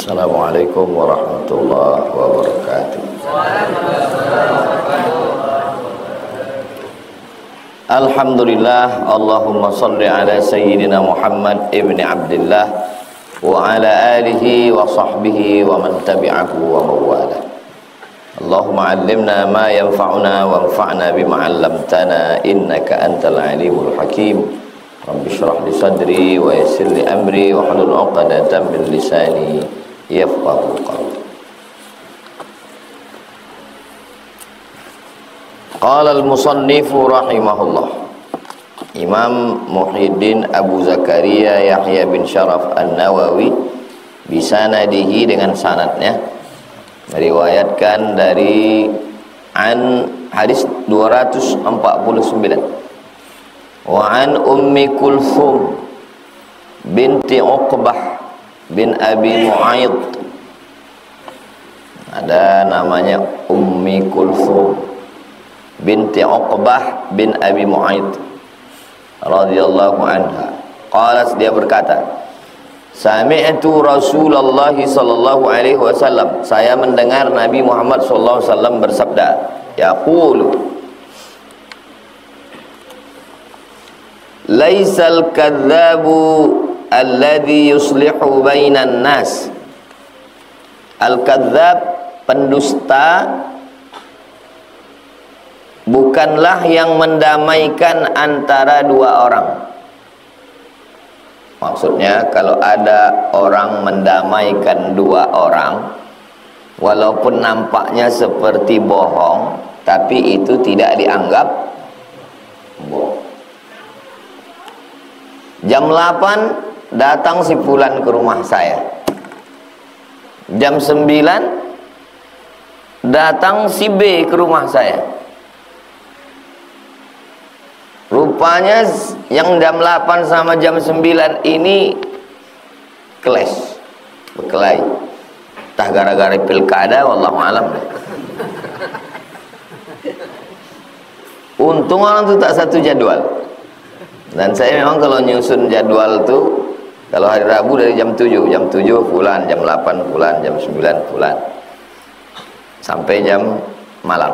Assalamualaikum warahmatullahi wabarakatuh. Alhamdulillah, Allahumma salli ala sayyidina Muhammad ibn Abdullah wa ala alihi wa sahbihi wa man tabi'ahu wa mawala. Allahumma allimna ma yanfa'una wa anfa'na bima 'allamtana innaka antal alimul hakim. Rabbi shrah li sadri wa yassir li amri wa hlul 'uqdatam min lisani yafqahu qawli. Qala al-musannifu rahimahullah, Imam Muhyiddin Abu Zakaria Yahya bin Sharaf An-Nawawi bisanadihi, dengan sanadnya, meriwayatkan dari hadis 249, wa an Ummi Kulthum binti Uqbah bin Abi Mu'aid. Ada namanya Ummi Kulthum binti Uqbah bin Abi Mu'aid radhiyallahu anha. Qalat, dia berkata, sami'tu Rasulullah sallallahu alaihi wasallam, saya mendengar Nabi Muhammad sallallahu alaihi wasallam bersabda, yaqulu, laisal kadzabu alladhi yuslihu bainan nas. Al-kadzab, pendusta, bukanlah yang mendamaikan antara dua orang. Maksudnya, kalau ada orang mendamaikan dua orang, walaupun nampaknya seperti bohong, tapi itu tidak dianggap bohong. Jam 8 datang si fulan ke rumah saya. Jam 9 datang si B ke rumah saya. Rupanya yang jam 8 sama jam 9 ini clash, berkelahi. Entah gara-gara pilkada, wallahu alam. Untung orang itu tak satu jadwal. Dan saya memang kalau nyusun jadwal tuh, kalau hari Rabu dari jam 7 fulan, jam 8 fulan, jam 9 fulan, sampai jam malam.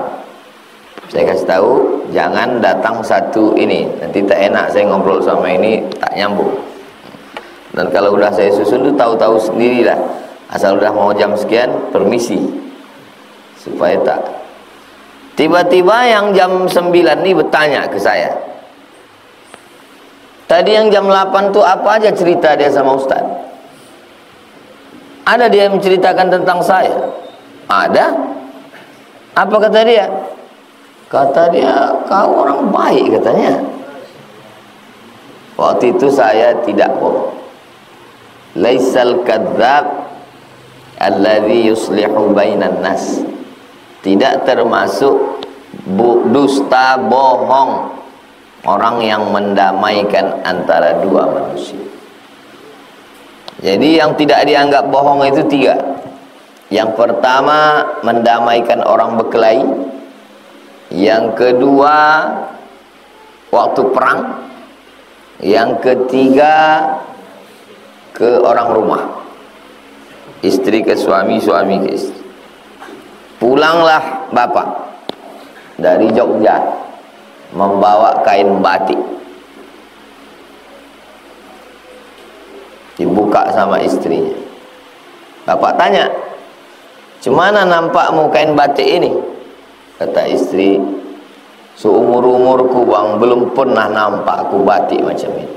Saya kasih tahu, jangan datang satu ini, nanti tak enak saya ngobrol sama ini, tak nyambung. Dan kalau udah saya susun tuh tahu-tahu sendirilah, asal udah mau jam sekian, permisi, supaya tak. Tiba-tiba yang jam 9 ini bertanya ke saya, tadi yang jam 8 tuh apa aja cerita dia sama Ustaz? Ada dia menceritakan tentang saya? Ada. Apa kata dia? Kata dia, kau orang baik katanya. Waktu itu saya tidak bohong. Laisal kadzab alladhi yuslihu bainan nas. Tidak termasuk dusta, bohong, orang yang mendamaikan antara dua manusia. Jadi yang tidak dianggap bohong itu 3. Yang pertama, mendamaikan orang berkelahi. Yang kedua, waktu perang. Yang ketiga, ke orang rumah, istri ke suami, suami ke istri. Pulanglah bapak dari Jogja membawa kain batik, dibuka sama istrinya. Bapak tanya, "Cemana nampakmu kain batik ini?" Kata istri, "Seumur-umurku bang, belum pernah nampak aku batik macam ini."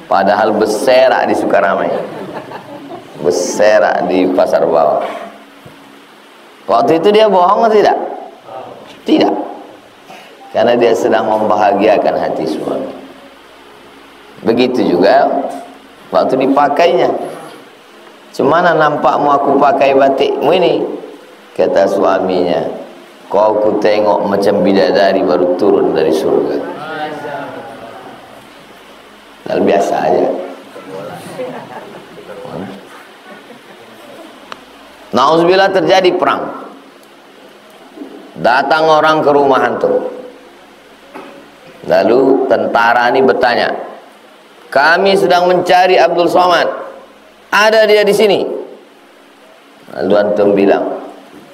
Padahal berserak di Sukaramai, berserak di Pasar Bawah. Waktu itu dia bohong atau tidak? Tidak. Karena dia sedang membahagiakan hati suami. Begitu juga waktu dipakainya. "Cemana nampakmu aku pakai batikmu ini?" Kata suaminya, "Kau ku tengok macam bidadari baru turun dari surga." Hal biasa aja. Nauzubillah, terjadi perang. Datang orang ke rumah antum. Lalu tentara ini bertanya, kami sedang mencari Abdul Somad, ada dia di sini. Lalu antum bilang,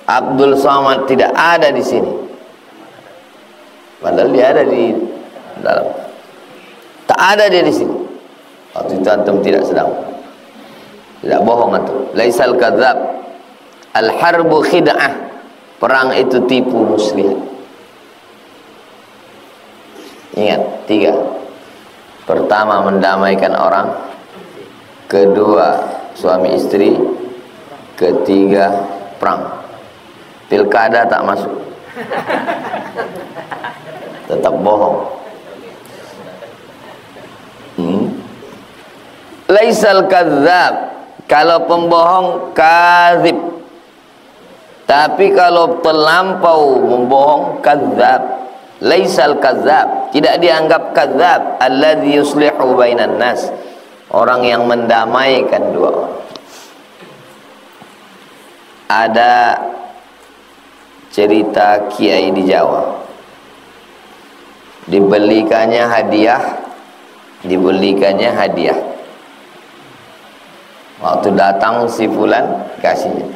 Abdul Somad tidak ada di sini, padahal dia ada di dalam. Tak ada dia di sini. Waktu itu antum tidak sedang, tidak bohong antum. Laisal kadzab, al harbu khid'ah, perang itu tipu muslihat. Ingat, 3. Pertama, mendamaikan orang. Kedua, suami istri. Ketiga, perang. Pilkada tak masuk, tetap bohong. Laisal kadzab, kalau pembohong kadzib. Tapi kalau terlampau membohong, kadzab. Laisal kadzab, tidak dianggap kadzab. Alladzi yuslihu bainan nas, orang yang mendamaikan dua orang. Ada cerita kiai di Jawa, dibelikannya hadiah. Waktu datang si fulan, kasihnya.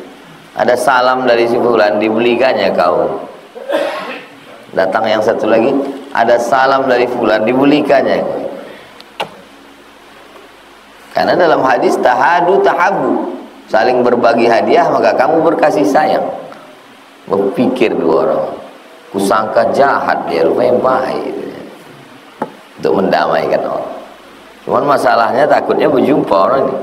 Ada salam dari si fulan, dibelikannya kaum. Datang yang satu lagi, ada salam dari fulan, dibelikannya. Karena dalam hadis tahadu tahabu, saling berbagi hadiah maka kamu berkasih sayang. Berpikir dua orang, kusangka jahat dia, rupanya baik, untuk mendamaikan orang. Cuman masalahnya takutnya berjumpa orang ini.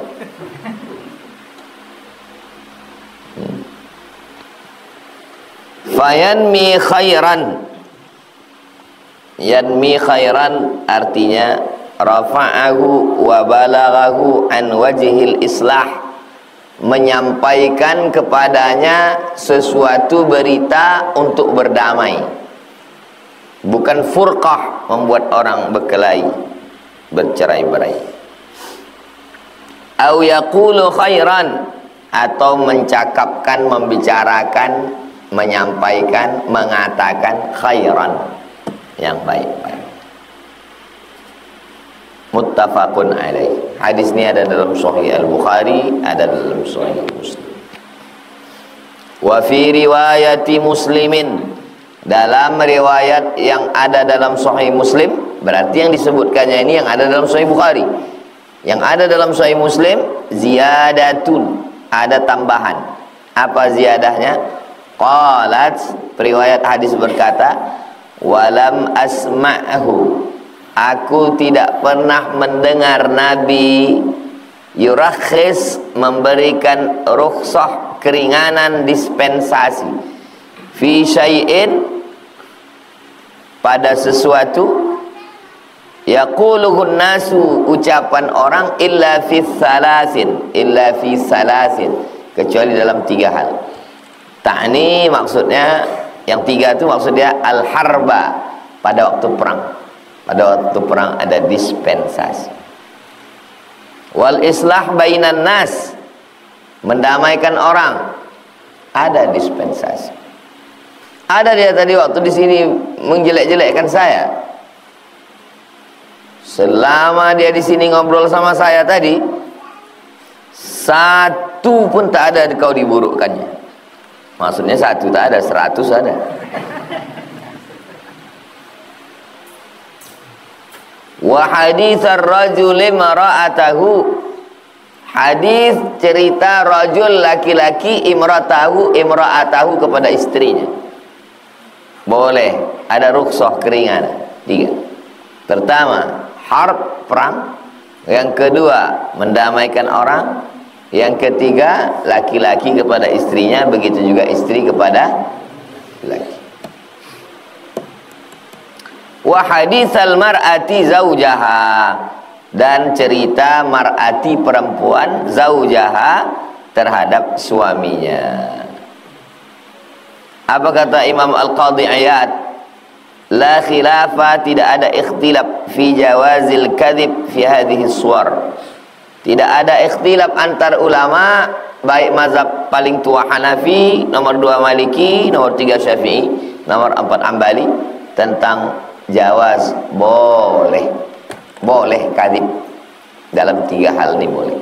Fayanmi khairan, yanmi khairan artinya rafa'ahu wa balaghahu an wajhil islah, menyampaikan kepadanya sesuatu berita untuk berdamai, bukan furqah, membuat orang berkelahi, bercerai-berai. Au yaqulu khairan, atau mencakapkan, membicarakan, menyampaikan, mengatakan khairan, yang baik-baik. Muttafaqun alaih. Hadis ini ada dalam Sahih Al-Bukhari, ada dalam Sahih Muslim. Wa fi riwayati Muslimin, dalam riwayat yang ada dalam Sahih Muslim, berarti yang disebutkannya ini yang ada dalam Sahih Bukhari. Yang ada dalam Sahih Muslim, ziyadatun, ada tambahan. Apa ziyadahnya? Qalat, riwayat hadis berkata, walam asma'hu, aku tidak pernah mendengar Nabi yurakhis, memberikan rukhsah, keringanan, dispensasi, fi syai'in, pada sesuatu, yaquluhun nasu, ucapan orang, illa fi salasin, kecuali dalam 3 hal. Ta'ni maksudnya, yang 3 itu maksudnya al-harba, pada waktu perang. Pada waktu perang ada dispensasi. Wal islah bainan nas, mendamaikan orang, ada dispensasi. Ada dia tadi waktu di sini menjelek-jelekkan saya. Selama dia di sini ngobrol sama saya tadi, satu pun tak ada kau diburukkannya. Maksudnya satu tak ada, 100 ada. Wa haditsar rajuli mara'atahu, hadis cerita rajul laki-laki imra'atahu kepada istrinya. Boleh, ada rukhsah, keringanan. 3. Pertama, harb, perang. Yang kedua, mendamaikan orang. Yang ketiga, laki-laki kepada istrinya, begitu juga istri kepada laki. Wa haditsal mar'ati zaujaha, dan cerita mar'ati perempuan, zaujaha terhadap suaminya. Apa kata Imam Al-Qadhi Iyad? La khilafa, tidak ada ikhtilaf fi jawazil kadhib fi hadhihi suwar. Tidak ada ikhtilaf antar ulama, baik mazhab paling tua Hanafi, nomor 2 Maliki, nomor 3 Syafi'i, nomor 4 Ambali, tentang jawaz, boleh kadhib, Dalam 3 hal ini boleh.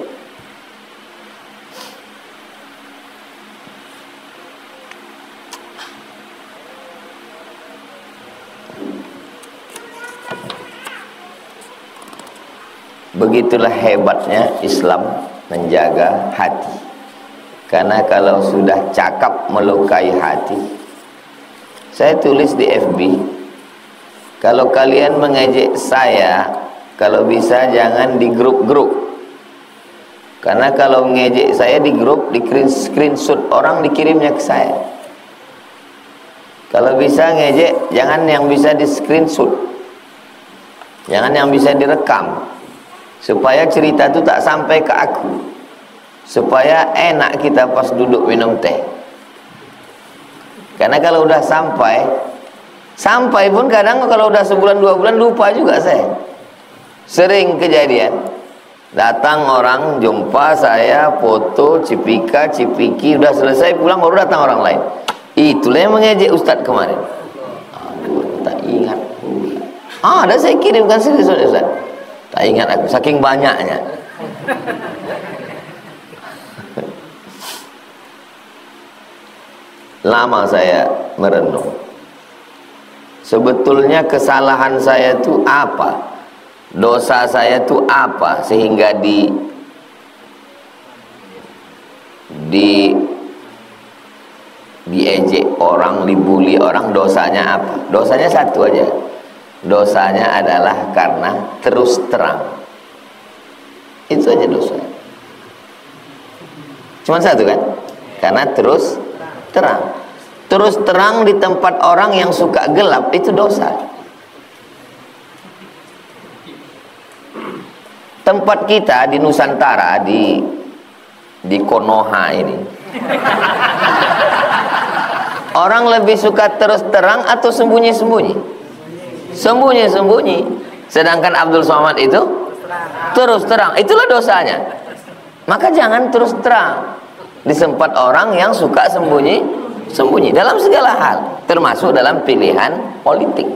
Begitulah hebatnya Islam menjaga hati. Karena kalau sudah cakap melukai hati. Saya tulis di FB, kalau kalian mengejek saya, kalau bisa jangan di grup-grup. Karena kalau mengejek saya di grup, di screenshot orang dikirimnya ke saya. Kalau bisa ngejek, jangan yang bisa di screenshot, jangan yang bisa direkam, supaya cerita itu tak sampai ke aku, supaya enak kita pas duduk minum teh. Karena kalau udah sampai pun kadang kalau udah sebulan 2 bulan lupa juga saya. Sering kejadian, datang orang jumpa saya, foto, cipiki, udah selesai pulang baru datang orang lain. Itulah yang mengejek Ustadz kemarin. Aduh, tak ingat. Ada saya kirimkan serius Ustadz. Tak ingat aku, saking banyaknya. Lama saya merenung. Sebetulnya kesalahan saya itu apa? Dosa saya itu apa? Sehingga diejek orang, dibully orang, dosanya apa? Dosanya satu aja. Dosanya adalah karena terus terang. Itu aja dosa. Cuma satu kan? Karena terus terang. Terus terang di tempat orang yang suka gelap, itu dosa. Tempat kita di Nusantara, di Konoha ini, orang lebih suka terus terang atau sembunyi-sembunyi? Sembunyi-sembunyi. Sedangkan Abdul Somad itu terus terang. Itulah dosanya. Maka jangan terus terang di tempat orang yang suka sembunyi dalam segala hal, termasuk dalam pilihan politik.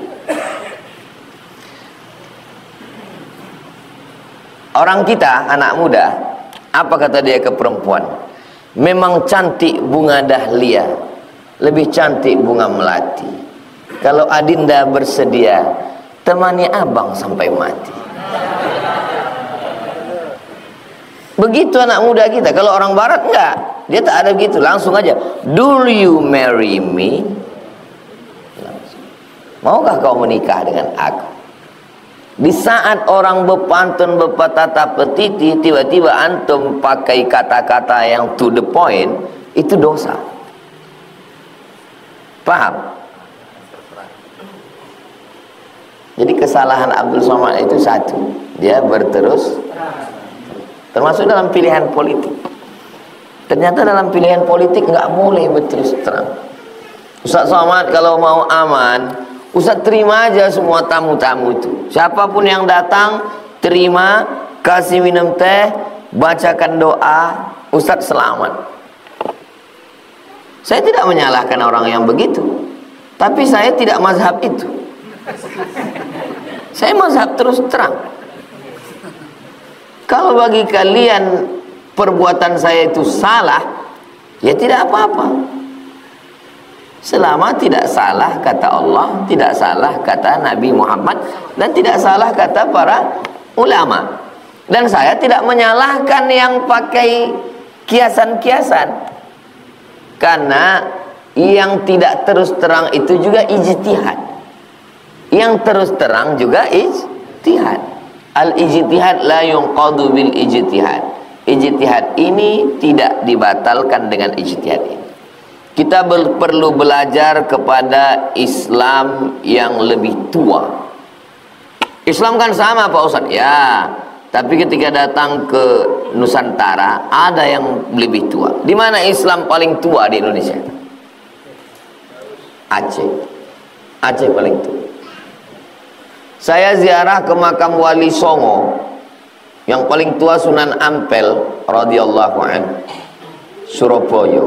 Orang kita, anak muda, apa kata dia ke perempuan? Memang cantik bunga dahlia, lebih cantik bunga melati. Kalau Adinda bersedia, temani abang sampai mati. Begitu anak muda kita. Kalau orang barat enggak, dia tak ada begitu, langsung aja, do you marry me? Langsung. Maukah kau menikah dengan aku? Di saat orang berpantun, berpatata petiti, tiba-tiba antum pakai kata-kata yang to the point, itu dosa. Paham? Jadi kesalahan Abdul Somad itu satu, dia berterus, termasuk dalam pilihan politik. Ternyata dalam pilihan politik nggak boleh berterus terang. Ustaz Somad kalau mau aman, Ustaz terima aja semua tamu-tamu itu. Siapapun yang datang, terima, kasih minum teh, bacakan doa, Ustaz selamat. Saya tidak menyalahkan orang yang begitu, tapi saya tidak mazhab itu. Saya mazhab terus terang. Kalau bagi kalian perbuatan saya itu salah, ya tidak apa-apa. Selama tidak salah kata Allah, tidak salah kata Nabi Muhammad, dan tidak salah kata para ulama. Dan saya tidak menyalahkan yang pakai kiasan-kiasan, karena yang tidak terus terang itu juga ijtihad. Yang terus terang juga ijtihad. Al-ijtihad la yunqadu bil ijtihad. Ijtihad ini tidak dibatalkan dengan ijtihad ini. Kita perlu belajar kepada Islam yang lebih tua. Islam kan sama Pak Ustadz, ya, tapi ketika datang ke Nusantara ada yang lebih tua. Di mana Islam paling tua di Indonesia? Aceh. Aceh paling tua. Saya ziarah ke makam Wali Songo, yang paling tua Sunan Ampel radhiyallahu anhu, Surabaya.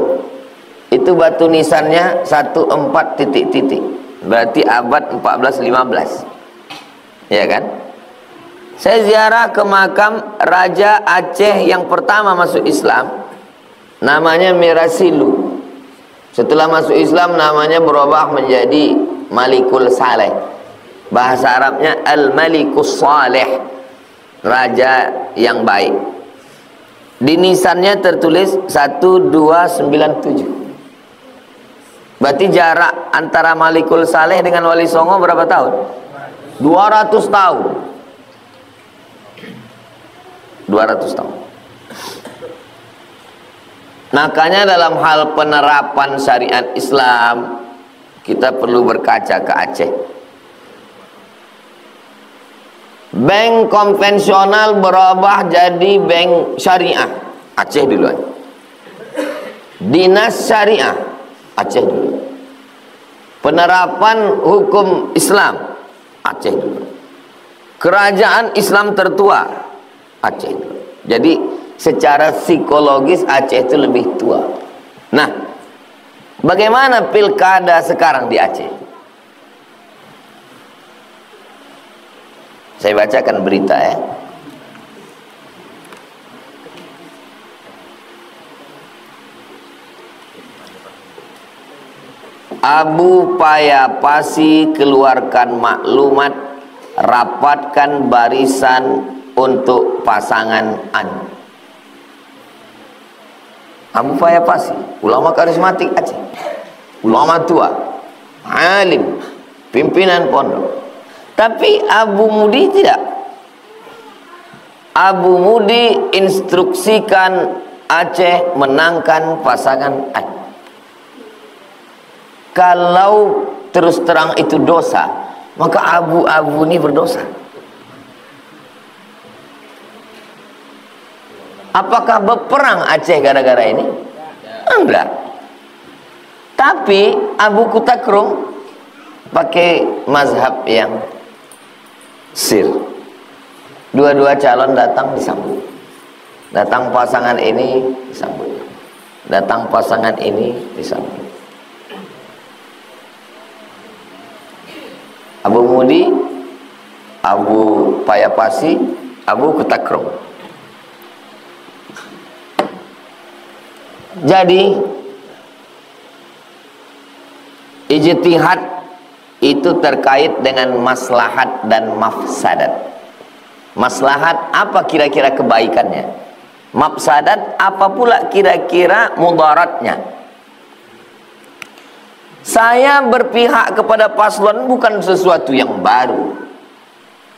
Itu batu nisannya 14 titik-titik, berarti abad 14-15, ya kan? Saya ziarah ke makam Raja Aceh yang pertama masuk Islam, namanya Mirasilu. Setelah masuk Islam namanya berubah menjadi Malikul Saleh. Bahasa Arabnya Al-Malikus Saleh, raja yang baik. Di nisannya tertulis 1297. Berarti jarak antara Malikul Saleh dengan Wali Songo berapa tahun? 200 tahun. 200 tahun. Makanya dalam hal penerapan syariat Islam kita perlu berkaca ke Aceh. Bank konvensional berubah jadi bank syariah, Aceh duluan. Dinas syariah, Aceh dulu. Penerapan hukum Islam, Aceh dulu. Kerajaan Islam tertua, Aceh dulu. Jadi secara psikologis Aceh itu lebih tua. Nah, bagaimana pilkada sekarang di Aceh? Saya bacakan berita ya. Abu Payapasi keluarkan maklumat, rapatkan barisan untuk pasangan An. Abu Payapasi, ulama karismatik Aceh, ulama tua, alim, pimpinan pondok. Tapi Abu Mudi tidak. Abu Mudi instruksikan Aceh menangkan pasangan An. Kalau terus terang itu dosa, maka Abu ini berdosa. Apakah berperang Aceh gara-gara ini? Enggak. Tapi Abu Kutakrung pakai mazhab yang sir. Dua-dua calon datang disambut. Datang pasangan ini disambut. Datang pasangan ini disambut. Abu Mudi, Abu Payapasi, Abu Kutakrung. Jadi ijtihad itu terkait dengan maslahat dan mafsadat. Maslahat apa kira-kira kebaikannya? Mafsadat apa pula kira-kira mudaratnya? Saya berpihak kepada paslon bukan sesuatu yang baru.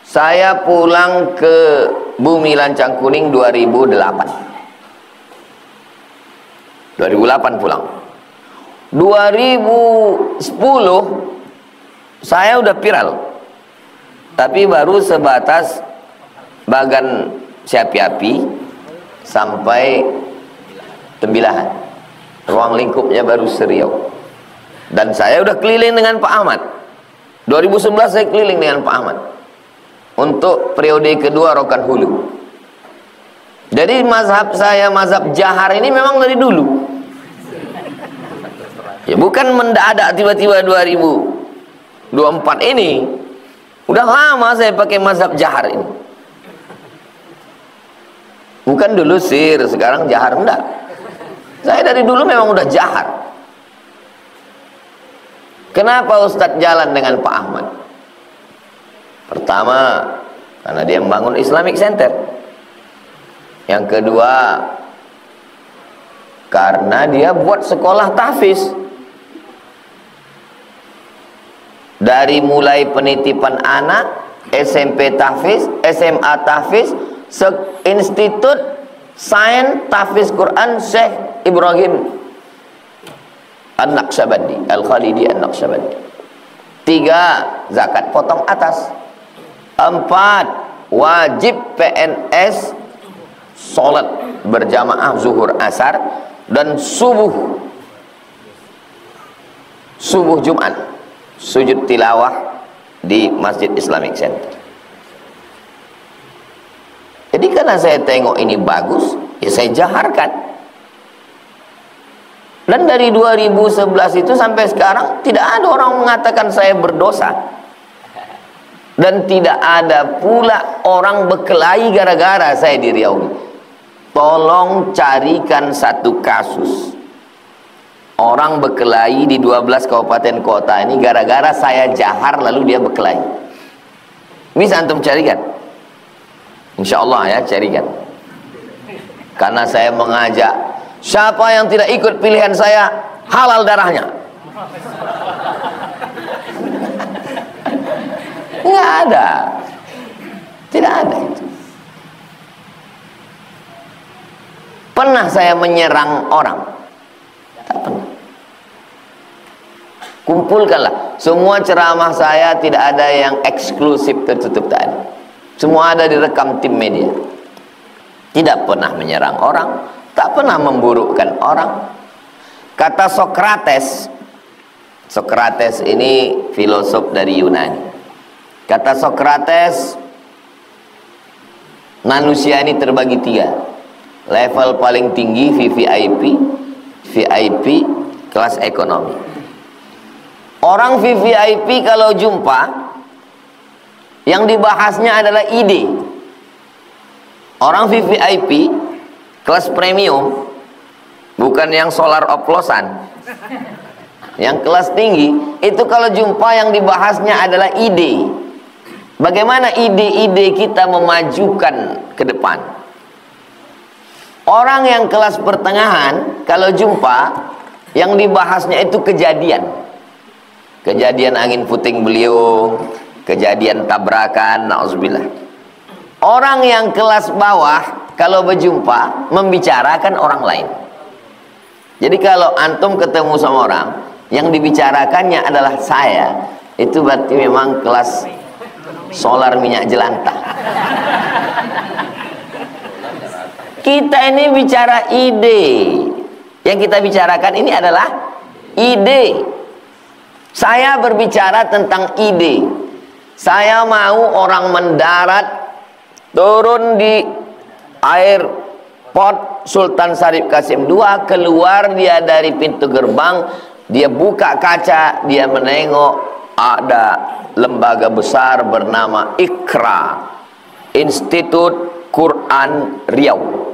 Saya pulang ke Bumi Lancang Kuning 2008. 2008 pulang. 2010 saya udah viral. Tapi baru sebatas Bagan Siapi-api sampai Tembilahan. Ruang lingkupnya baru Seriau. Dan saya udah keliling dengan Pak Ahmad. 2011 saya keliling dengan Pak Ahmad untuk periode kedua Rokan Hulu. Jadi mazhab saya, mazhab Jahar ini memang dari dulu. Ya bukan mendadak tiba-tiba 2024 ini. Udah lama saya pakai mazhab Jahar ini. Bukan dulu sir, sekarang Jahar, enggak. Saya dari dulu memang udah Jahar. Kenapa Ustadz jalan dengan Pak Ahmad? Pertama, karena dia membangun Islamic Center. Yang kedua, karena dia buat sekolah tahfiz. Dari mulai penitipan anak, SMP tahfiz, SMA tahfiz, Institut Sains Tahfiz Quran Syekh Ibrahim An-Naqsyabandi, Al-Khalidi An-Naqsyabandi. 3. Zakat potong atas. 4. Wajib PNS sholat berjamaah zuhur asar dan subuh Jumat sujud tilawah di Masjid Islamic Center. Jadi karena saya tengok ini bagus, ya saya jaharkan. Dan dari 2011 itu sampai sekarang tidak ada orang mengatakan saya berdosa. Dan tidak ada pula orang berkelahi gara-gara saya di Riau ini. Tolong carikan satu kasus orang berkelahi di 12 kabupaten kota ini gara-gara saya jahar lalu dia berkelahi. Bisa antum carikan? Insya Allah ya, carikan. Karena saya mengajak, siapa yang tidak ikut pilihan saya, halal darahnya. Nggak ada. Tidak ada itu. Pernah saya menyerang orang? Tak pernah. Kumpulkanlah semua ceramah saya, tidak ada yang eksklusif tertutup, tak ada. Semua ada direkam tim media. Tidak pernah menyerang orang, tak pernah memburukkan orang. Kata Sokrates, Sokrates ini filosof dari Yunani. Kata Sokrates, manusia ini terbagi 3. Level paling tinggi VVIP, VIP, kelas ekonomi. Orang VVIP kalau jumpa, yang dibahasnya adalah ide. Orang VVIP, kelas premium, bukan yang solar oplosan. Yang kelas tinggi, itu kalau jumpa yang dibahasnya adalah ide. Bagaimana ide-ide kita memajukan ke depan. Orang yang kelas pertengahan, kalau jumpa, yang dibahasnya itu kejadian. Kejadian angin puting beliung, kejadian tabrakan, na'udzubillah. Orang yang kelas bawah, kalau berjumpa, membicarakan orang lain. Jadi kalau antum ketemu sama orang, yang dibicarakannya adalah saya, itu berarti memang kelas solar minyak jelantah. Kita ini bicara ide. Yang kita bicarakan ini adalah ide. Saya berbicara tentang ide. Saya mau orang mendarat, turun di airport Sultan Syarif Qasim II, keluar dia dari pintu gerbang, dia buka kaca, dia menengok ada lembaga besar bernama IQRA, Institut Quran Riau.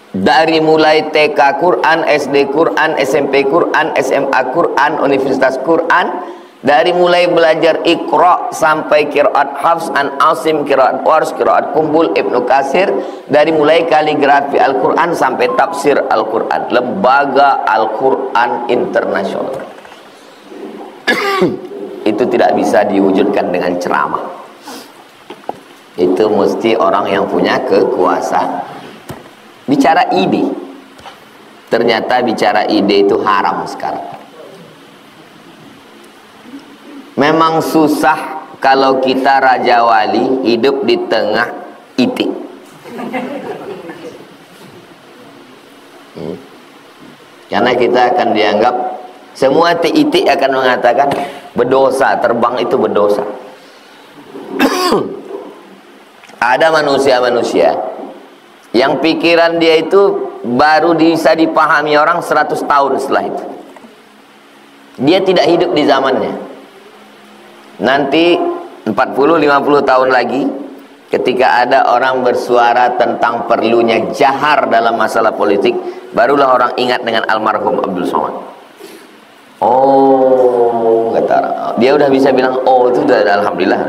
Dari mulai TK Quran, SD Quran, SMP Quran, SMA Quran, Universitas Quran, dari mulai belajar Iqra sampai qiraat Hafs, an Asim, qiraat Wars, qiraat Kumbul, Ibnu Katsir, dari mulai kaligrafi Al-Quran sampai tafsir Al-Quran, lembaga Al-Quran internasional. Itu tidak bisa diwujudkan dengan ceramah. Itu mesti orang yang punya kekuasaan. Bicara ide. Ternyata bicara ide itu haram sekarang. Memang susah kalau kita raja wali hidup di tengah itik. Karena kita akan dianggap, semua itik akan mengatakan berdosa, terbang itu berdosa. Ada manusia-manusia yang pikiran dia itu baru bisa dipahami orang 100 tahun setelah itu. Dia tidak hidup di zamannya. Nanti 40-50 tahun lagi, ketika ada orang bersuara tentang perlunya jahar dalam masalah politik, barulah orang ingat dengan almarhum Abdul Somad. Oh, kata orang, dia udah bisa bilang oh, itu udah alhamdulillah.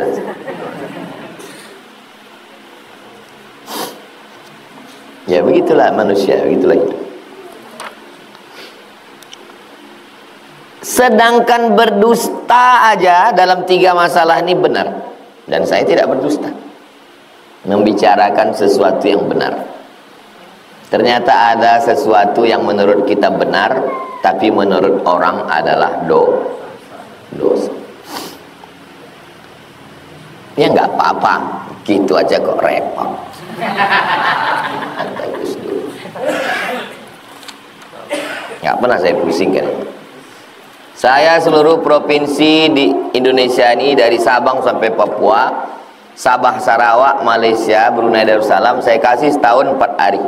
Ya begitulah manusia, begitulah hidup. Sedangkan berdusta aja dalam 3 masalah ini benar. Dan saya tidak berdusta, membicarakan sesuatu yang benar. Ternyata ada sesuatu yang menurut kita benar, tapi menurut orang adalah dosa. Ya nggak apa-apa, gitu aja kok repot. Nggak pernah saya pusingkan. Saya seluruh provinsi di Indonesia ini, dari Sabang sampai Papua, Sabah, Sarawak, Malaysia, Brunei Darussalam, saya kasih setahun 4 hari.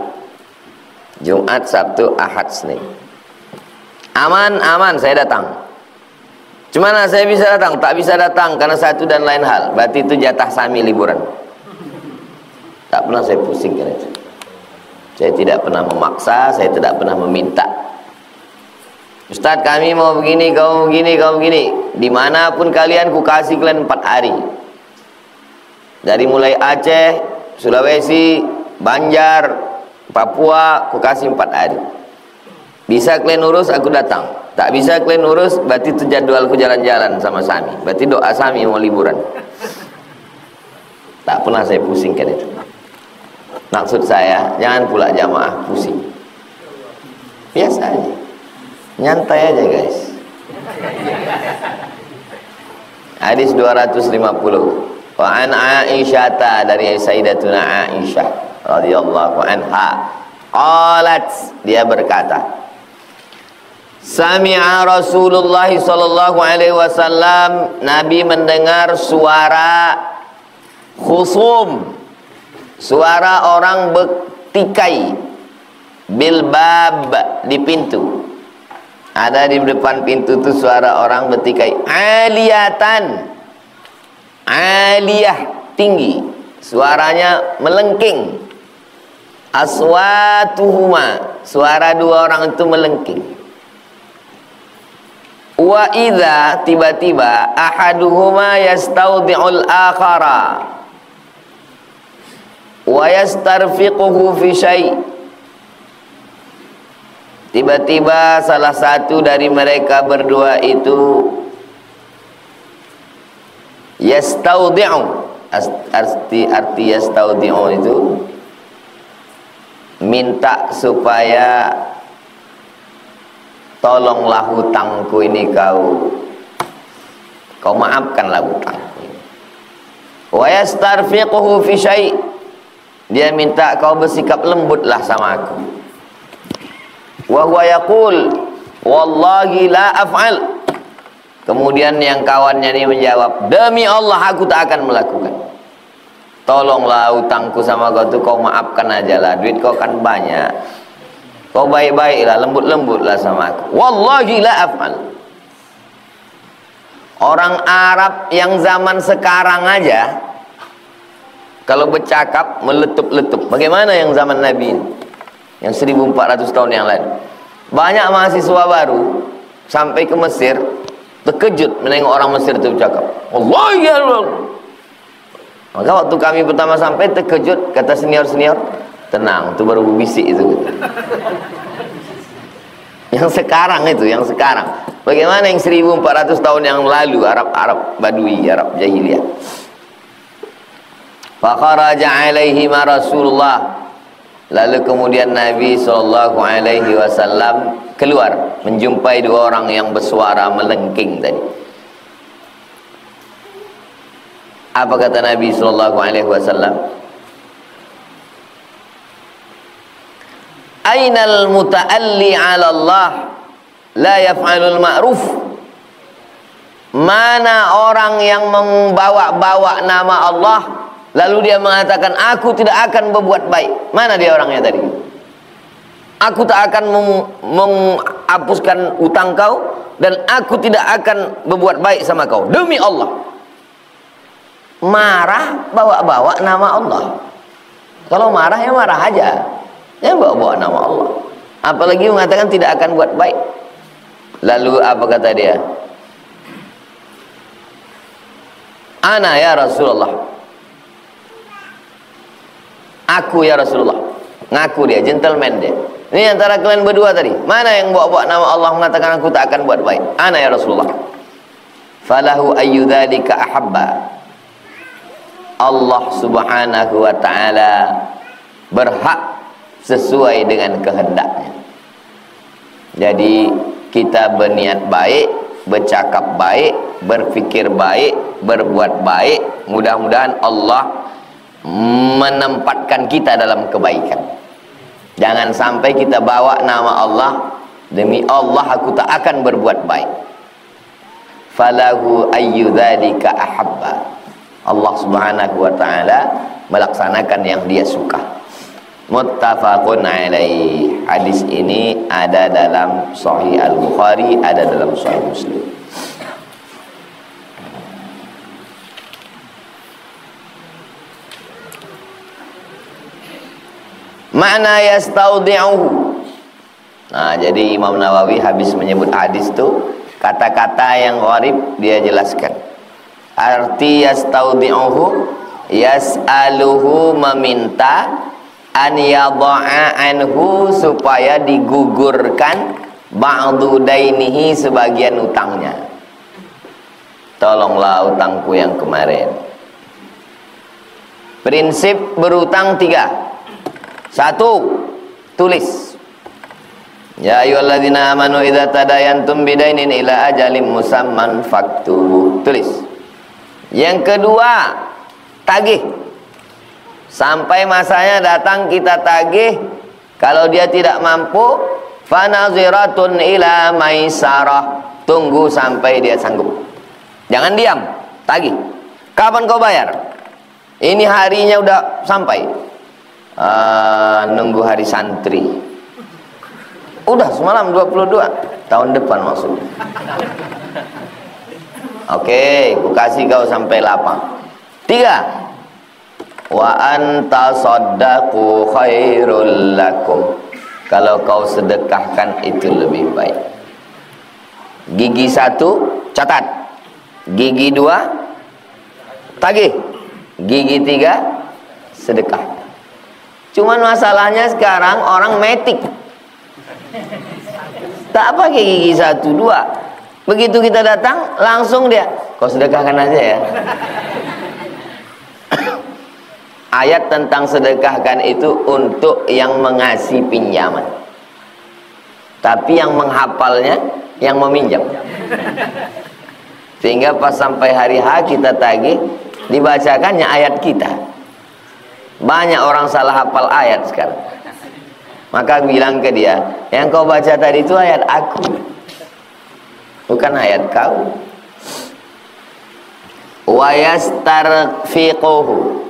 Jumat, Sabtu, Ahad, Senin. Aman, saya datang. Cuma saya bisa datang, tak bisa datang karena satu dan lain hal. Berarti itu jatah Sami liburan. Tak pernah saya pusingkan itu. Saya tidak pernah memaksa, saya tidak pernah meminta. Ustaz, kami mau begini, kau begini, kau begini. Dimanapun kalian, ku kasih kalian 4 hari. Dari mulai Aceh, Sulawesi, Banjar, Papua, ku kasih 4 hari. Bisa kalian urus, aku datang. Tak bisa kalian urus, berarti itu jadwalku jalan-jalan sama Sami. Berarti doa Sami mau liburan. Tak pernah saya pusingkan itu. Maksud saya, jangan pula jamaah pusing. Biasa aja. Nyantai aja guys. Hadis 250. Wa an Aisyata, dari Sayyidatuna Aisyah radhiyallahu anha. Qalat, dia berkata, Sami'a Rasulullah sallallahu alaihi wasallam, Nabi mendengar suara khusum, suara orang bertikai, bilbab, di pintu. Ada di depan pintu itu suara orang bertikai. Aliyatan, aliyah, tinggi, suaranya melengking. Aswatuhuma, suara dua orang itu melengking. Wa idza, tiba-tiba, ahaduhuma yastaudi'ul akhara wa yastarfiquhu fi syai'. Tiba-tiba salah satu dari mereka berdua itu yastaudi'u, arti yastaudi'u itu minta supaya tolonglah hutangku ini kau maafkanlah hutangku ini. Wa yastarfiquhu fi syai', dia minta kau bersikap lembutlah sama aku. Wa huwa yaqul wallahi la af'al. Kemudian yang kawannya ini menjawab, demi Allah aku tak akan melakukan. Tolonglah hutangku sama kau tuh kau maafkan aja lah, duit kau kan banyak. Kau baik-baiklah, lembut-lembutlah sama aku. Wallahi la af'al. Orang Arab yang zaman sekarang aja kalau bercakap meletup-letup. Bagaimana yang zaman Nabi ini? Yang 1400 tahun yang lalu. Banyak mahasiswa baru sampai ke Mesir terkejut menengok orang Mesir itu bercakap. Wallahi ya Allah. Maka waktu kami pertama sampai terkejut, kata senior-senior, tenang, itu baru bisik itu. Yang sekarang itu, yang sekarang. Bagaimana yang 1400 tahun yang lalu, Arab Badui, Arab Jahiliyah. Fakharaja alaihi ma Rasulullah. Lalu kemudian Nabi SAW keluar, menjumpai dua orang yang bersuara melengking tadi. Apa kata Nabi SAW? Ainal muta'alli 'ala Allah la yaf'alul ma'ruf. Mana orang yang membawa-bawa nama Allah lalu dia mengatakan aku tidak akan berbuat baik. Mana dia orangnya tadi? Aku tak akan menghapuskan utang kau dan aku tidak akan berbuat baik sama kau. Demi Allah. Marah bawa-bawa nama Allah. Kalau marah ya marah aja. Ya bawa-bawa nama Allah. Apalagi mengatakan tidak akan buat baik. Lalu apa kata dia? Ana ya Rasulullah. Aku ya Rasulullah. Ngaku dia, gentleman dia. Ini antara kalian berdua tadi. Mana yang bawa-bawa nama Allah mengatakan aku tak akan buat baik? Ana ya Rasulullah. Falahu ayyudzalika ahabba. Allah subhanahu wa ta'ala berhak sesuai dengan kehendaknya. Jadi kita berniat baik, bercakap baik, berfikir baik, berbuat baik. Mudah-mudahan Allah menempatkan kita dalam kebaikan. Jangan sampai kita bawa nama Allah, demi Allah aku tak akan berbuat baik. Falahu ayyudzalika ahabba. Allah subhanahu wa ta'ala melaksanakan yang dia suka. Muttafaqun alaih. Hadis ini ada dalam Sahih Al-Bukhari, ada dalam Sahih Muslim. Makna yastaudi'uhu. Nah, jadi Imam Nawawi habis menyebut hadis itu, kata-kata yang gharib dia jelaskan. Arti yastaudi'uhu, yas'aluhu, meminta, an yadha'a anhu, supaya digugurkan ba'du dainihi, sebagian utangnya. Tolonglah utangku yang kemarin. Prinsip berutang 3. 1, tulis. Ya ayyuhalladzina amanu idza tadayantum bidainin ila ajalin musamman faktubu. Tulis. Yang kedua, tagih. Sampai masanya datang kita tagih. Kalau dia tidak mampu, fanaziratun ila maisarah. Tunggu sampai dia sanggup. Jangan diam, tagih. Kapan kau bayar? Ini harinya udah sampai. Nunggu hari santri. Udah semalam 22, tahun depan maksudnya. Oke, ku kasih kau sampai lapang. 3, wa anta saddaqu khairul lakum. Kalau kau sedekahkan itu lebih baik. Gigi 1 catat, gigi 2 tagih, gigi 3 sedekah. Cuman masalahnya sekarang orang metik, tak pakai gigi 1, 2. Begitu kita datang langsung dia, kau sedekahkan aja ya. Ayat tentang sedekahkan itu untuk yang mengasih pinjaman, tapi yang menghafalnya yang meminjam. Sehingga pas sampai hari H kita tagih, dibacakannya ayat kita. Banyak orang salah hafal ayat sekarang. Maka bilang ke dia, yang kau baca tadi itu ayat aku, bukan ayat kau. Wa yastarfiquhu.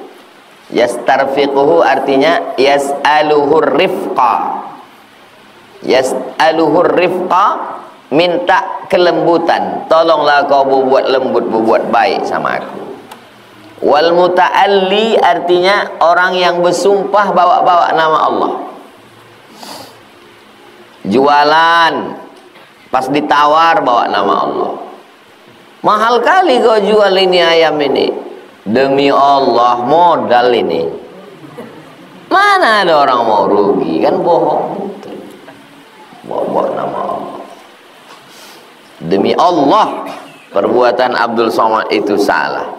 Yastarfiquhu artinya yas'aluhur rifqa. Yas'aluhur rifqa, minta kelembutan. Tolonglah kau berbuat lembut, berbuat baik sama aku. Wal muta'alli artinya orang yang bersumpah bawa-bawa nama Allah. Jualan, pas ditawar bawa nama Allah. Mahal kali kau jual ini ayam ini. Demi Allah, modal ini. Mana ada orang mau rugi, kan bohong. Bawa nama Allah. Demi Allah, perbuatan Abdul Somad itu salah.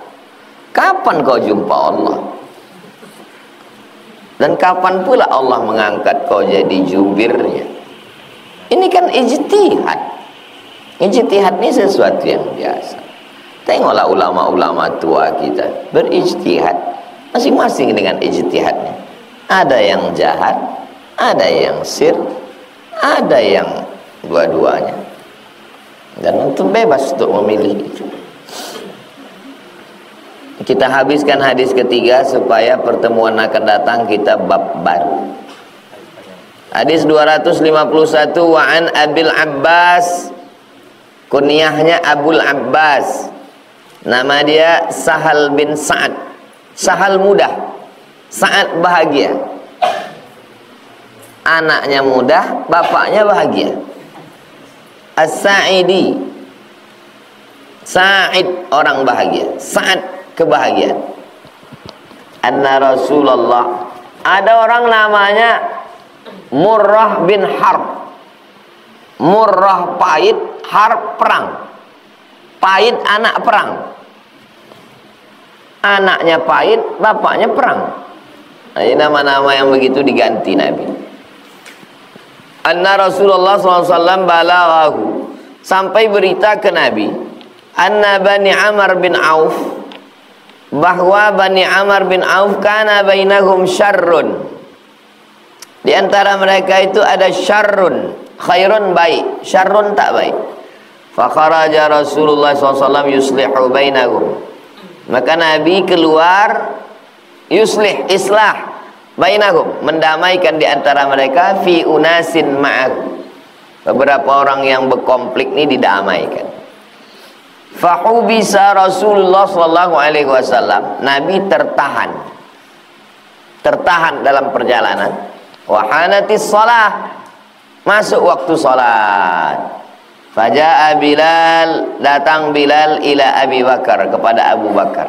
Kapan kau jumpa Allah? Dan kapan pula Allah mengangkat kau jadi jubirnya? Ini kan ijtihad. Ijtihad ini sesuatu yang biasa. Tengoklah ulama-ulama tua kita berijtihad, masing-masing dengan ijtihadnya. Ada yang jahat, ada yang sir, ada yang dua-duanya. Dan itu bebas untuk memilih itu. Kita habiskan hadis ketiga supaya pertemuan akan datang kita bab baru. Hadis 251, wa an Abil Abbas, kunyahnya Abul Abbas, nama dia Sahal bin Sa'ad. Sahal mudah, Sa'ad bahagia. Anaknya mudah, bapaknya bahagia. As-Sa'idi, Sa'id orang bahagia, Sa'ad kebahagiaan. Anna Rasulullah, ada orang namanya Murrah bin Harb. Murrah pahit, Harb perang. Pahit anak perang. Anaknya pahit, bapaknya perang. Nah, ini nama-nama yang begitu diganti Nabi. Anna Rasulullah SAW balaghahu, sampai berita ke Nabi, anna Bani Amr bin Auf, bahwa Bani Amr bin Auf kana bainahum syarrun, di antara mereka itu ada syarrun, khairun baik, syarrun tak baik. Fa kharaja Rasulullah SAW yuslihu bainahum, maka Nabi keluar yuslih, islah bainahum, mendamaikan di antara mereka, fi unasin ma'ahu, beberapa orang yang berkonflik ini didamaikan. Fahubisa Rasulullah sallallahu alaihi wasallam, Nabi tertahan dalam perjalanan wa hanatis shalah, masuk waktu salat. Faja'a Bilal, datang Bilal ila Abi Bakar, kepada Abu Bakar.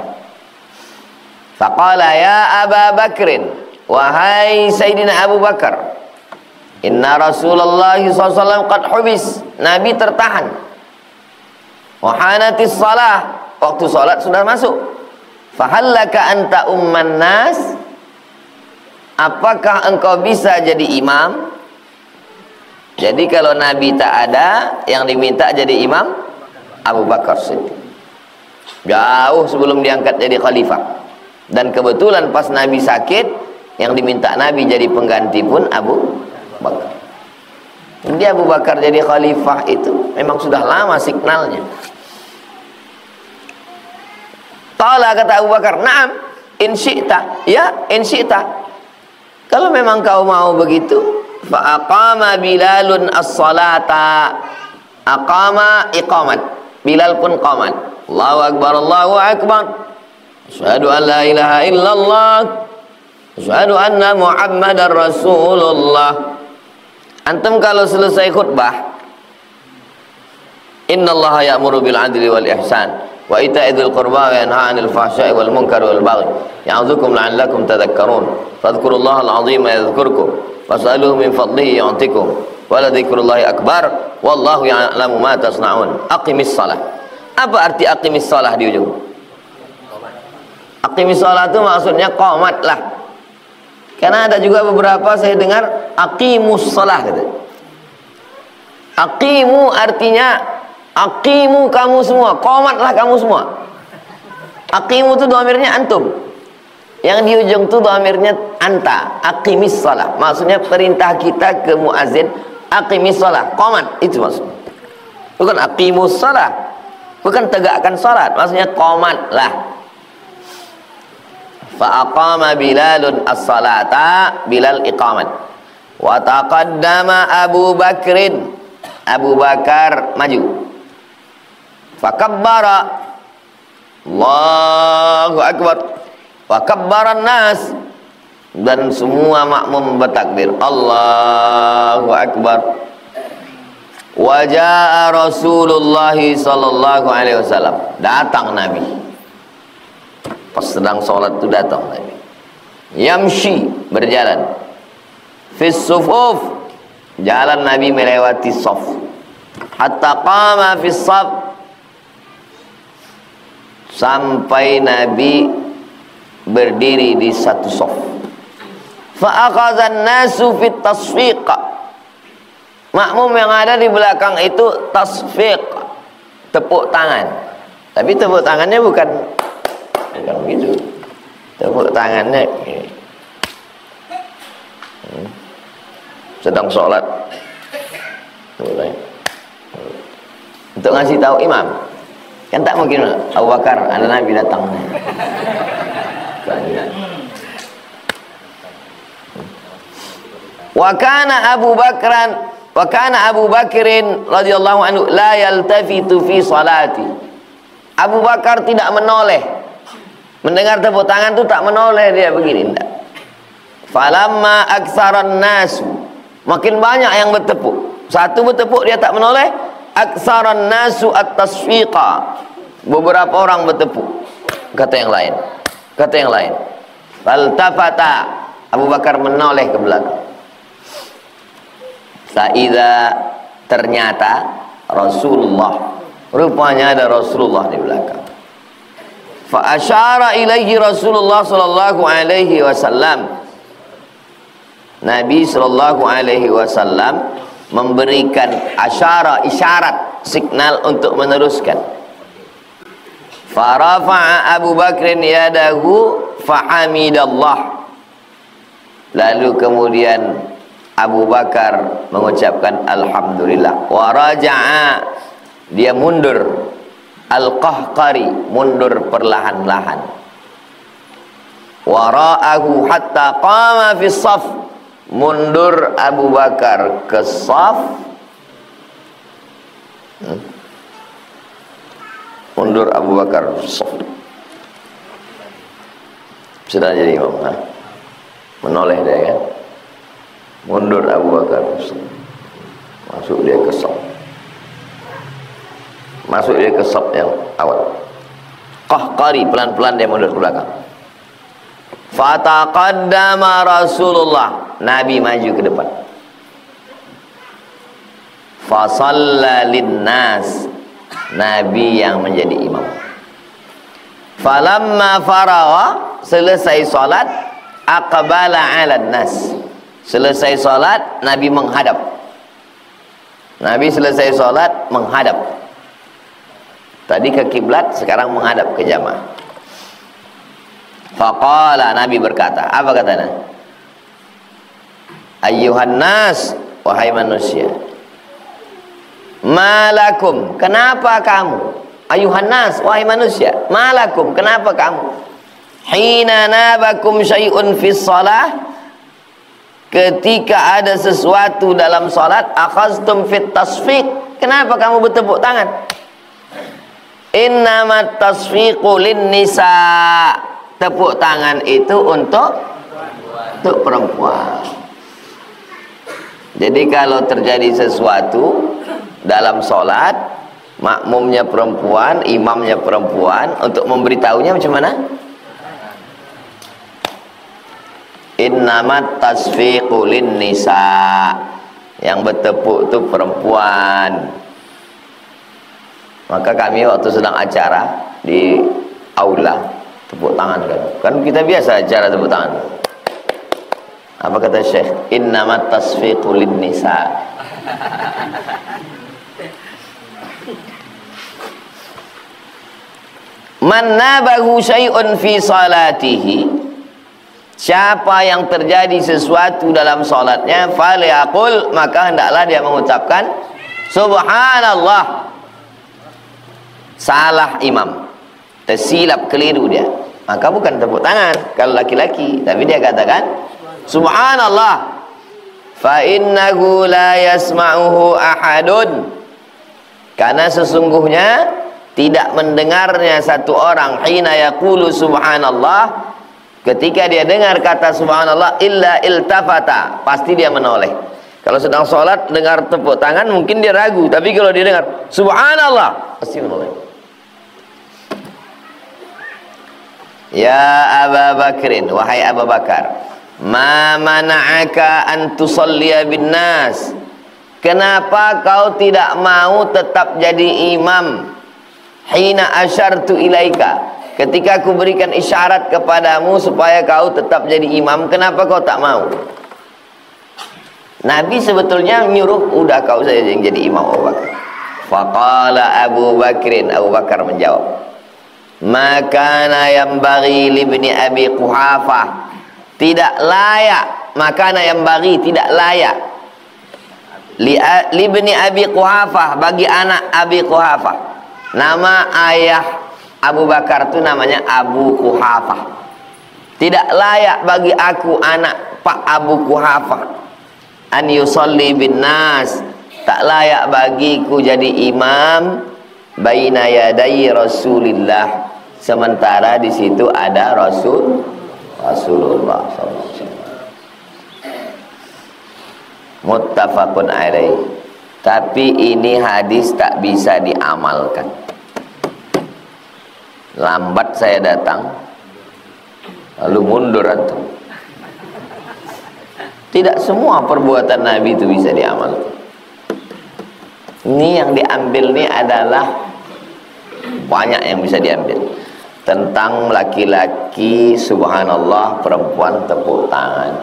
Faqala ya Aba Bakrin, wahai Sayyidina Abu Bakar, inna Rasulullah SAW qad hubis, Nabi tertahan. Wa hanatis shalah, waktu salat sudah masuk. Fahallaka anta umman nas, apakah engkau bisa jadi imam? Jadi kalau Nabi tak ada, yang diminta jadi imam Abu Bakar Siddiq, jauh sebelum diangkat jadi khalifah. Dan kebetulan pas Nabi sakit, yang diminta Nabi jadi pengganti pun Abu Bakar. Jadi Abu Bakar jadi khalifah itu memang sudah lama signalnya. Qala, kata Abu Bakar, na'am in syi'ta, ya in syi'ta, kalau memang kau mau begitu. Fa aqama Bilalun as-salata, aqama iqamat, Bilal pun qamat, Allahu akbar, Allahu akbar, asyhadu an la ilaha illallah, asyhadu anna Muhammadar Rasulullah. Antum kalau selesai khutbah, innallaha ya'muru bil adli wal ihsan wa ita'i dzil qurba wa yanha 'anil fahsya'i wal munkari wal baghi ya'udzukum la'allakum tadhakkarun fadhkurullaha al-'azima yadhkurkum fas'aluhu min fadlihi yu'tikum wa la dzikrullahi akbar wallahu ya'lamu ma tasna'un. Aqimis shalah. Apa arti aqimis shalah di ujung? Aqimis shalah itu maksudnya qomatlah. Karena ada juga beberapa saya dengar aqimus shalah gitu. Aqimu artinya aqimu kamu semua, qomatlah kamu semua. Aqimu itu dhamirnya antum. Yang di ujung itu dhamirnya anta, aqimis shalah. Maksudnya perintah kita ke muazin, aqimis shalah, qomat, itu maksudnya. Bukan aqimus shalah, bukan tegakkan salat, maksudnya qomatlah. Fa aqama Bilalun as-salata, Bilal iqamat. Wa taqaddama Abu Bakrin, Abu Bakar maju. Fa kabbara, Allahu akbar. Wa kabbaran nas, dan semua makmum bertakbir, Allahu akbar. Wa jaa Rasulullah sallallahu alaihi wasallam, datang Nabi. Pas sedang salat itu datang Nabi. Yamshi, berjalan. Fis sufuf, jalan Nabi melewati saf. Hatta qama fis saf, sampai Nabi berdiri di satu saf. Fa akhadhan nasu fit tasfiq, makmum yang ada di belakang itu tasfiq, tepuk tangan. Tapi tepuk tangannya bukan gitu. Tepuk tangannya sedang sholat untuk ngasih tahu imam. Kan tak mungkin Abu Bakar, ada Nabi datang. Wa kana Abu Bakrin radhiyallahu anhu la yaltafitu fi salati. Abu Bakar tidak menoleh. Mendengar tepuk tangan itu tak menoleh, dia begini enggak. Falamma aktsaran nas, makin banyak yang bertepuk. Satu bertepuk dia tak menoleh, aktsaran nasu at-tasfiqa. Beberapa orang bertepuk. Kata yang lain. Kata yang lain. Faltafata, Abu Bakar menoleh ke belakang. Saida, ternyata Rasulullah, rupanya ada Rasulullah di belakang. Fa asyara ilaihi Rasulullah sallallahu alaihi wasallam. Nabi sallallahu alaihi wasallam memberikan asyara, isyarat, signal untuk meneruskan. Farafa'a Abu Bakrin yadahu fahamidallah. Lalu kemudian Abu Bakar mengucapkan alhamdulillah. Wa raja'a, dia mundur, al-qahqari, mundur perlahan-lahan. Wara'ahu hatta qama fi shaf, mundur Abu Bakar ke shaf. Mundur Abu Bakar ke shaf. Sudah jadi imam, menoleh dia kan. Mundur Abu Bakar. Masuk dia ke saf. Masuk dia ke saf yang awal. Qahqari, pelan-pelan dia mundur ke belakang. Fataqaddama Rasulullah, Nabi maju ke depan. Fasalla linnas, Nabi yang menjadi imam. Falamma faragha, selesai salat, aqbala 'alan nas. Selesai salat, Nabi menghadap. Nabi selesai salat menghadap. Tadi ke kiblat, sekarang menghadap ke jamaah. Faqala, Nabi berkata, apa katanya? Ayyuhan nas, wahai manusia. Malakum, kenapa kamu? Ayuhan nas, wahai manusia. Malakum, kenapa kamu? Hina nabakum syai'un fis salah, ketika ada sesuatu dalam salat, akhaztum fit tasfiq, kenapa kamu bertepuk tangan? Innamat tasfiqu lin nisa, tepuk tangan itu untuk perempuan. Jadi kalau terjadi sesuatu dalam sholat, makmumnya perempuan, imamnya perempuan, untuk memberitahunya macam mana? Innamat tasfiqu lin nisa, yang bertepuk itu perempuan. Maka kami waktu sedang acara di aula, tepuk tangan kan kita biasa acara tepuk tangan. Apa kata Syekh? Innamat tasfiqu lin nisa. Man nabahu syai'un fi salatihi, siapa yang terjadi sesuatu dalam salatnya, falyaqul, maka hendaklah dia mengucapkan subhanallah. Salah imam, tersilap, keliru dia, maka bukan tepuk tangan kalau laki-laki, tapi dia katakan subhanallah, fa innahu la yasma'uhu ahadun, karena sesungguhnya tidak mendengarnya satu orang, hina yaqulu subhanallah, ketika dia dengar kata subhanallah, illa iltafata, pasti dia menoleh. Kalau sedang sholat dengar tepuk tangan mungkin dia ragu, tapi kalau dia dengar subhanallah pasti menoleh. Ya Aba Bakrin, wahai Abu Bakar, ma mana'aka an tusalliya bin nas, kenapa kau tidak mau tetap jadi imam? Hina asyartu ilaika, ketika aku berikan isyarat kepadamu supaya kau tetap jadi imam, kenapa kau tak mau? Nabi sebetulnya menyuruh, udah kau saja yang jadi imam Abu Bakar. Faqala Abu Bakrin, Abu Bakar menjawab, makana yang bagi libni Abi Quhafah, tidak layak, makana yang bagi, tidak layak, libni Abi Quhafah, bagi anak Abi Quhafah. Nama ayah Abu Bakar itu namanya Abu Quhafah. Tidak layak bagi aku, anak Pak Abu Quhafah, an yusalli bin nas, tak layak bagiku jadi imam baina yadai Rasulillah, sementara di situ ada Rasulullah SAW. Muttafaqun alaih. Tapi ini hadis tak bisa diamalkan. Lambat saya datang, lalu mundur antum. Tidak semua perbuatan Nabi itu bisa diamalkan. Ini yang diambil ini adalah banyak yang bisa diambil. Tentang laki-laki subhanallah, perempuan tepuk tangan.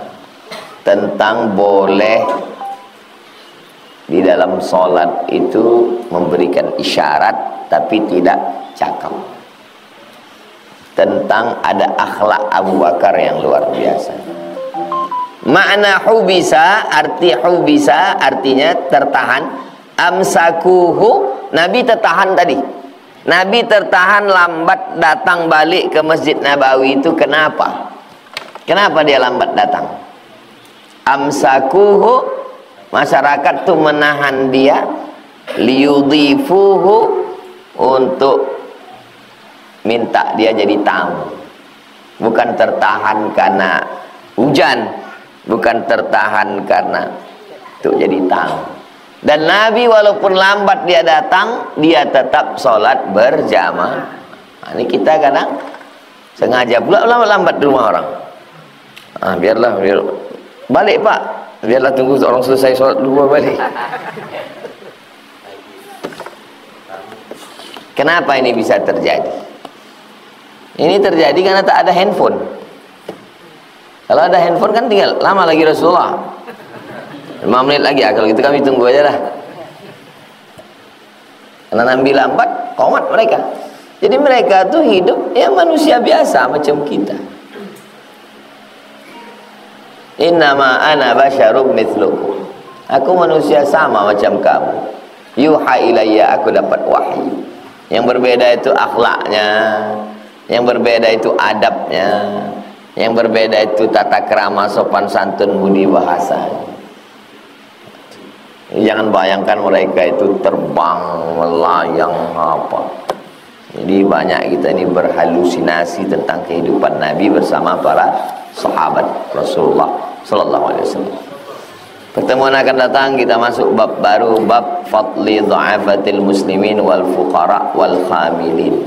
Tentang boleh di dalam sholat itu memberikan isyarat tapi tidak cakap. Tentang ada akhlak Abu Bakar yang luar biasa. Makna hubisa, artinya tertahan. Amsakuhu, Nabi tertahan tadi. Nabi tertahan lambat datang balik ke Masjid Nabawi itu kenapa? Kenapa dia lambat datang? Amsakuhu, masyarakat tuh menahan dia, liyudhifuhu, untuk minta dia jadi tamu. Bukan tertahan karena hujan, bukan tertahan karena untuk jadi tamu. Dan Nabi walaupun lambat dia datang, dia tetap sholat berjamaah. Nah, ini kita kadang sengaja pula lambat di rumah orang. Biar balik Pak, biarlah tunggu orang selesai sholat dulu balik. Kenapa ini bisa terjadi? Ini terjadi karena tak ada handphone. Kalau ada handphone kan tinggal lama lagi Rasulullah 5 menit lagi, kalau gitu kami tunggu aja lah. Karena Nabi lambat, komat mereka. Jadi mereka tuh hidup ya manusia biasa macam kita. Innama ana basyarum mithlukum. Aku manusia sama macam kamu. Yuha ilayya, aku dapat wahyu. Yang berbeda itu akhlaknya, yang berbeda itu adabnya, yang berbeda itu tata krama, sopan santun, budi bahasa. Jangan bayangkan mereka itu terbang, melayang apa. Jadi banyak kita ini berhalusinasi tentang kehidupan Nabi bersama para sahabat Rasulullah sallallahu alaihi wasallam. Pertemuan akan datang kita masuk bab baru, bab fadli dha'afatil muslimin wal fuqara wal khamilin.